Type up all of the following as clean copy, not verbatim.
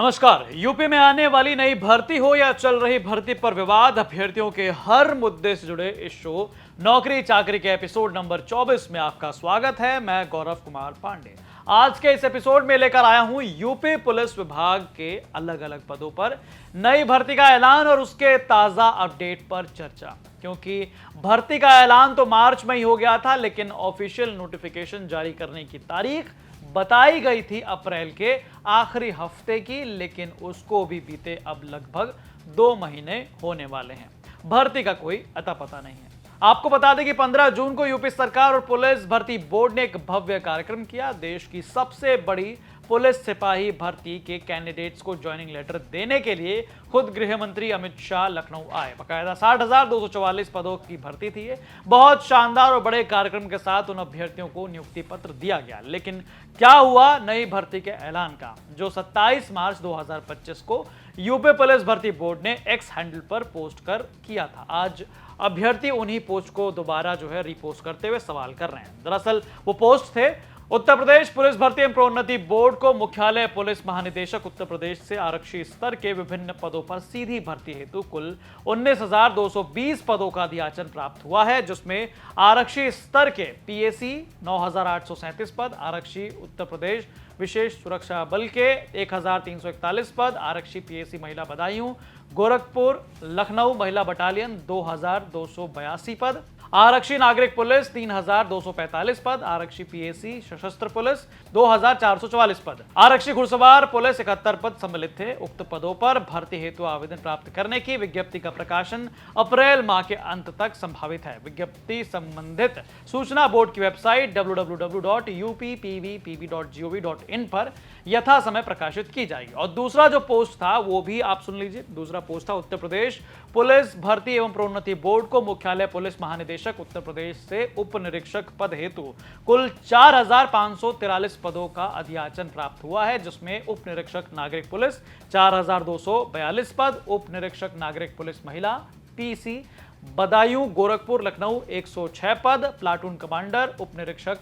नमस्कार। यूपी में आने वाली नई भर्ती हो या चल रही भर्ती पर विवाद, अभ्यर्थियों के हर मुद्दे से जुड़े इस शो नौकरी चाकरी के एपिसोड नंबर 24 में आपका स्वागत है। मैं गौरव कुमार पांडे आज के इस एपिसोड में लेकर आया हूं यूपी पुलिस विभाग के अलग अलग पदों पर नई भर्ती का ऐलान और उसके ताजा अपडेट पर चर्चा। क्योंकि भर्ती का ऐलान तो मार्च में ही हो गया था, लेकिन ऑफिशियल नोटिफिकेशन जारी करने की तारीख बताई गई थी अप्रैल के आखिरी हफ्ते की, लेकिन उसको भी बीते अब लगभग 2 महीने होने वाले हैं। भर्ती का कोई अता पता नहीं है। आपको बता दें कि 15 जून को यूपी सरकार और पुलिस भर्ती बोर्ड ने एक भव्य कार्यक्रम किया। देश की सबसे बड़ी पुलिस सिपाही भर्ती के कैंडिडेट्स को ज्वाइनिंग लेटर देने के लिए खुद गृह मंत्री अमित शाह लखनऊ आए। बकायदा 60,244 पदों की भर्ती थी। बहुत शानदार और बड़े कार्यक्रम के साथ उन अभ्यर्थियों को नियुक्ति पत्र दिया गया। लेकिन क्या हुआ नई भर्ती के ऐलान का, जो 27 मार्च 2025 को यूपी पुलिस भर्ती बोर्ड ने एक्स हैंडल पर पोस्ट कर किया था। आज अभ्यर्थी उन्हीं पोस्ट को दोबारा रीपोस्ट करते हुए सवाल कर रहे हैं। दरअसल वो पोस्ट थे, उत्तर प्रदेश पुलिस भर्ती एवं प्रोन्नति बोर्ड को मुख्यालय पुलिस महानिदेशक उत्तर प्रदेश से आरक्षी स्तर के विभिन्न पदों पर सीधी भर्ती हेतु कुल 19,220 पदों का अधियाचन प्राप्त हुआ है, जिसमें आरक्षी स्तर के पीएसी 9,837 पद, आरक्षी उत्तर प्रदेश विशेष सुरक्षा बल के 1,341 पद, आरक्षी पीएसी महिला बदायूं गोरखपुर लखनऊ महिला बटालियन 2,282 पद, आरक्षी नागरिक पुलिस 3,245 पद, आरक्षी पीएसी सशस्त्र पुलिस 2,444 पद, आरक्षी घुड़सवार पुलिस 71 पद सम्मिलित थे। उक्त पदों पर भर्ती हेतु आवेदन प्राप्त करने की विज्ञप्ति का प्रकाशन अप्रैल माह के अंत तक संभावित है। विज्ञप्ति संबंधित सूचना बोर्ड की वेबसाइट www.uppvpb.gov.in पर यथा समय प्रकाशित की जाएगी। और दूसरा जो पोस्ट था वो भी आप सुन लीजिए। दूसरा पोस्ट था, उत्तर प्रदेश पुलिस भर्ती एवं प्रोन्नति बोर्ड को मुख्यालय पुलिस महानिदेशक उत्तर प्रदेश से उप निरीक्षक पद हेतु कुल 4,543 पदों का अधियाचन प्राप्त हुआ है, जिसमें उप निरीक्षक नागरिक पुलिस 4,242 पद, उप निरीक्षक नागरिक पुलिस महिला पीसी बदायूं गोरखपुर लखनऊ 106 पद, प्लाटून कमांडर उप निरीक्षक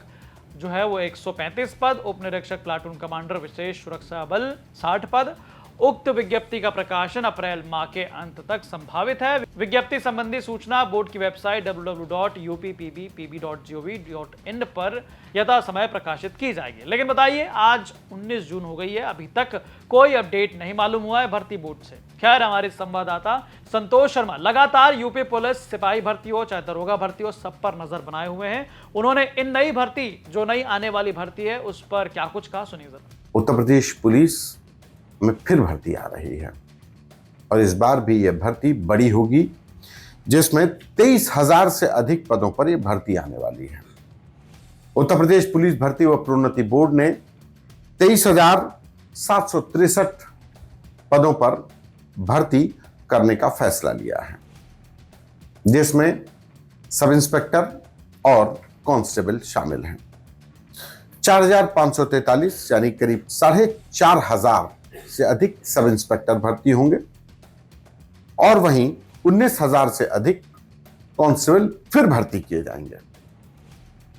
वो 135 पद, उप निरीक्षक प्लाटून कमांडर विशेष सुरक्षा बल 60 पद। उक्त विज्ञप्ति का प्रकाशन अप्रैल माह के अंत तक संभावित है। विज्ञप्ति संबंधी सूचना बोर्ड की वेबसाइट www.uppvpb.gov.in पर यथा समय प्रकाशित की जाएगी। लेकिन बताइए, आज 19 जून हो गई है, अभी तक कोई अपडेट नहीं मालूम हुआ है भर्ती बोर्ड से। खैर, हमारे संवाददाता संतोष शर्मा लगातार यूपी पुलिस सिपाही भर्ती हो चाहे दरोगा भर्ती हो, सब पर नजर बनाए हुए हैं। उन्होंने इन नई भर्ती, जो नई आने वाली भर्ती है, उस पर क्या कुछ कहा, सुनिए जरा। उत्तर प्रदेश पुलिस में फिर भर्ती आ रही है और इस बार भी यह भर्ती बड़ी होगी, जिसमें 23,000 से अधिक पदों पर यह भर्ती आने वाली है। उत्तर प्रदेश पुलिस भर्ती व प्रोन्नति बोर्ड ने 23,763 पदों पर भर्ती करने का फैसला लिया है, जिसमें सब इंस्पेक्टर और कांस्टेबल शामिल हैं। 4,543 यानी करीब 4,500 से अधिक सब इंस्पेक्टर भर्ती होंगे और वहीं 19,000 से अधिक कांस्टेबल फिर भर्ती किए जाएंगे।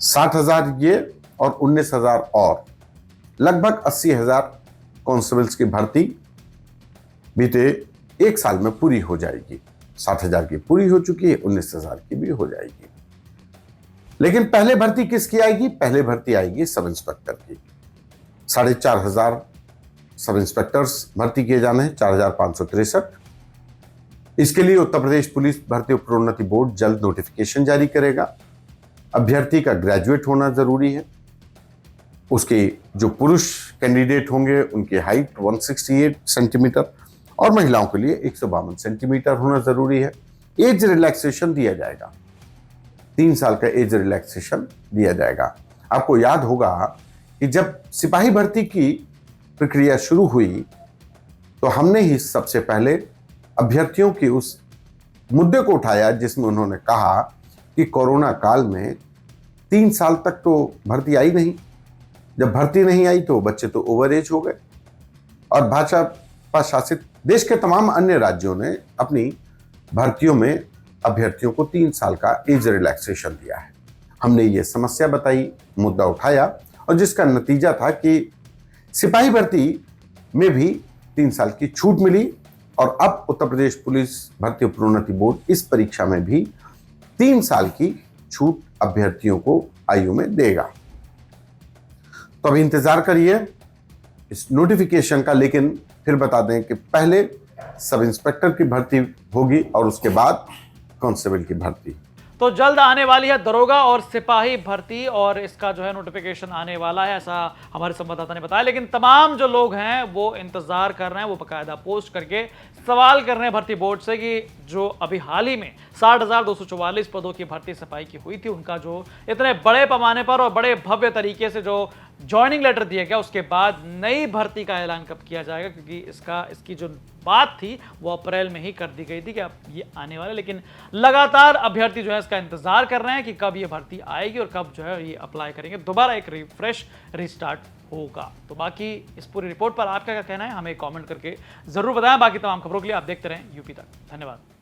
60,000 ये और 19,000 और लगभग 80,000 कांस्टेबल्स की भर्ती बीते 1 साल में पूरी हो जाएगी। 60,000 की पूरी हो चुकी है, 19,000 की भी हो जाएगी। लेकिन पहले भर्ती किसकी आएगी? पहले भर्ती आएगी सब इंस्पेक्टर की। 4,500 सब इंस्पेक्टर्स भर्ती किए जाने हैं, 4,563। इसके लिए उत्तर प्रदेश पुलिस भर्ती प्रोन्नति बोर्ड जल्द नोटिफिकेशन जारी करेगा। अभ्यर्थी का ग्रेजुएट होना जरूरी है। उसके जो पुरुष कैंडिडेट होंगे उनकी हाइट 168 सेंटीमीटर और महिलाओं के लिए 152 सेंटीमीटर होना जरूरी है। एज रिलैक्सेशन दिया जाएगा, 3 साल का एज रिलैक्सेशन दिया जाएगा। आपको याद होगा कि जब सिपाही भर्ती की प्रक्रिया शुरू हुई तो हमने ही सबसे पहले अभ्यर्थियों की उस मुद्दे को उठाया, जिसमें उन्होंने कहा कि कोरोना काल में 3 साल तक तो भर्ती आई नहीं। जब भर्ती नहीं आई तो बच्चे तो ओवर एज हो गए और भाजपा शासित देश के तमाम अन्य राज्यों ने अपनी भर्तियों में अभ्यर्थियों को 3 साल का एज रिलैक्सेशन दिया है। हमने ये समस्या बताई, मुद्दा उठाया और जिसका नतीजा था कि सिपाही भर्ती में भी 3 साल की छूट मिली और अब उत्तर प्रदेश पुलिस भर्ती और प्रोन्नति बोर्ड इस परीक्षा में भी 3 साल की छूट अभ्यर्थियों को आयु में देगा। तो अभी इंतजार करिए इस नोटिफिकेशन का, लेकिन फिर बता दें कि पहले सब इंस्पेक्टर की भर्ती होगी और उसके बाद कांस्टेबल की भर्ती। तो जल्द आने वाली है दरोगा और सिपाही भर्ती और इसका जो है नोटिफिकेशन आने वाला है, ऐसा हमारे संवाददाता ने बताया। लेकिन तमाम जो लोग हैं वो इंतजार कर रहे हैं, वो बाकायदा पोस्ट करके सवाल कर रहे हैं भर्ती बोर्ड से कि जो अभी हाल ही में 60,244 पदों की भर्ती सिपाही की हुई थी, उनका जो इतने बड़े पैमाने पर और बड़े भव्य तरीके से जो ज्वाइनिंग लेटर दिया गया, उसके बाद नई भर्ती का ऐलान कब किया जाएगा, क्योंकि इसकी जो बात थी वो अप्रैल में ही कर दी गई थी कि अब ये आने वाला। लेकिन लगातार अभ्यर्थी जो है इसका इंतजार कर रहे हैं कि कब ये भर्ती आएगी और कब जो है ये अप्लाई करेंगे, दोबारा एक रिफ्रेश रिस्टार्ट होगा। तो बाकी इस पूरी रिपोर्ट पर आपका क्या कहना है, हमें कमेंट करके जरूर बताएं। बाकी तमाम खबरों के लिए आप देखते रहें यूपी तक। धन्यवाद।